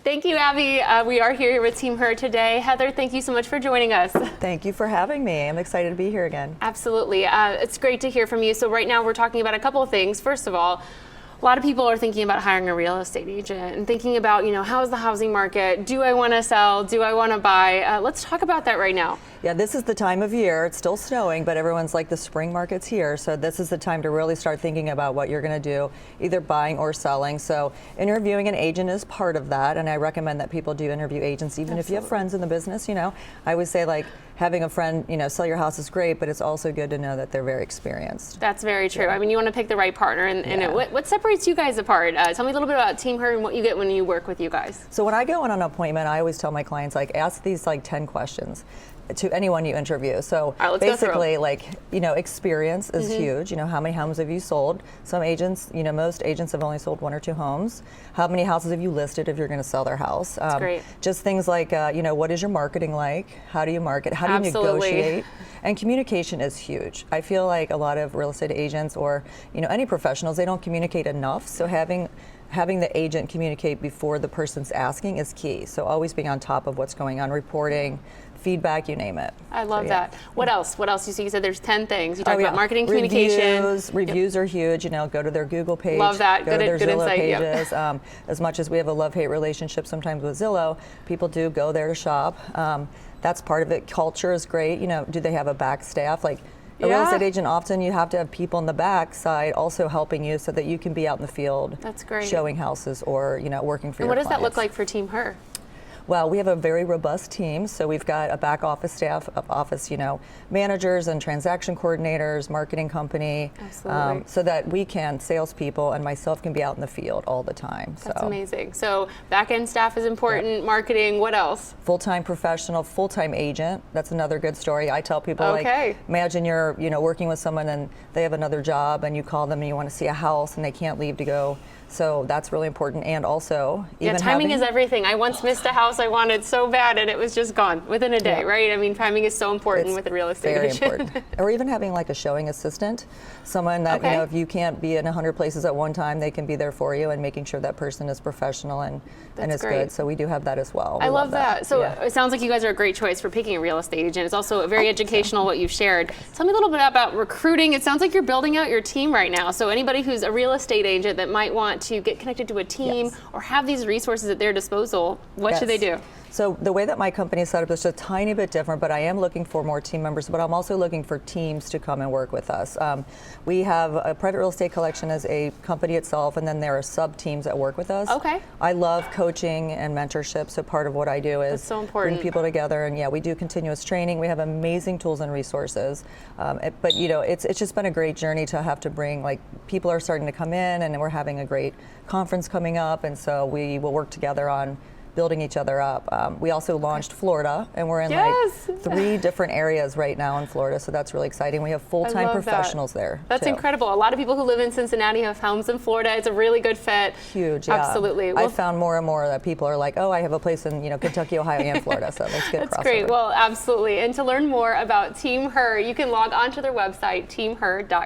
Thank you, Abby. We are here with Team Herr today. Heather, thank you so much for joining us. Thank you for having me. I'm excited to be here again. Absolutely. It's great to hear from you. So right now we're talking about a couple of things. First of all, a lot of people are thinking about hiring a real estate agent and thinking about, how is the housing market? Do I want to sell? Do I want to buy? Let's talk about that right now. Yeah, this is the time of year. It's still snowing, but everyone's like, the spring market's here. So this is the time to really start thinking about what you're going to do, either buying or selling. So interviewing an agent is part of that. And I recommend that people do interview agents, even if you have friends in the business. I always say, like, having a friend, sell your house is great, but it's also good to know that they're very experienced. That's very true. Yeah. I mean, you want to pick the right partner. And what separates you guys apart? Tell me a little bit about Team Herr and what you get when you work with you guys. So when I go on an appointment, I always tell my clients, like, ask these 10 questions to anyone you interview. So basically, experience is huge. How many homes have you sold? Some agents, most agents have only sold 1 or 2 homes. How many houses have you listed if you're going to sell their house? That's great. Just things like, what is your marketing like? How do you market? How do you negotiate? And communication is huge. I feel like a lot of real estate agents or any professionals, they don't communicate enough. So having the agent communicate before the person's asking is key. So always being on top of what's going on, reporting, feedback, you name it. I love that. What else? You said there's 10 things. You talked about marketing, communication. Reviews are huge. Go to their Google page. Love that. Go to their good Zillow insight. pages. As much as we have a love-hate relationship sometimes with Zillow, people do go there to shop. That's part of it. Culture is great. Do they have a back staff? Like a real estate agent, often you have to have people in the back side also helping you so that you can be out in the field. That's great. Showing houses or working for your clients. And what does that look like for Team Herr? Well, we have a very robust team, so we've got a back office staff of office, managers and transaction coordinators, marketing company, so that we can, salespeople and myself can be out in the field all the time. That's amazing. So back end staff is important, marketing, what else? Full-time professional, full-time agent. That's another good story. I tell people, imagine you're, working with someone and they have another job and you call them and you want to see a house and they can't leave to go. So that's really important. And also, timing is everything. I once missed a house I wanted so bad and it was just gone within a day, right? I mean, timing is so important with a real estate agent. Very important. Or even having like a showing assistant, someone that, if you can't be in 100 places at one time, they can be there for you and making sure that person is professional and is good. So we do have that as well. I love that. So it sounds like you guys are a great choice for picking a real estate agent. It's also very educational what you've shared. Tell me a little bit about recruiting. It sounds like you're building out your team right now. So anybody who's a real estate agent that might want to get connected to a team or have these resources at their disposal, what should they do? So the way that my company is set up is just a tiny bit different, but I am looking for more team members, but I'm also looking for teams to come and work with us. We have a private real estate collection as a company itself, and then there are sub-teams that work with us. Okay. I love coaching and mentorship, so part of what I do is bring people together, and we do continuous training. We have amazing tools and resources, but it's just been a great journey to have to bring, people are starting to come in, and we're having a great conference coming up, and so we will work together on building each other up. We also launched Florida, and we're in 3 different areas right now in Florida, so that's really exciting. We have full-time professionals there. That's incredible. A lot of people who live in Cincinnati have homes in Florida. It's a really good fit. Huge, Absolutely. I found more and more that people are like, oh, I have a place in Kentucky, Ohio, and Florida, so let's get That's great. Well, absolutely. And to learn more about Team Herr, you can log on to their website, teamherr.com.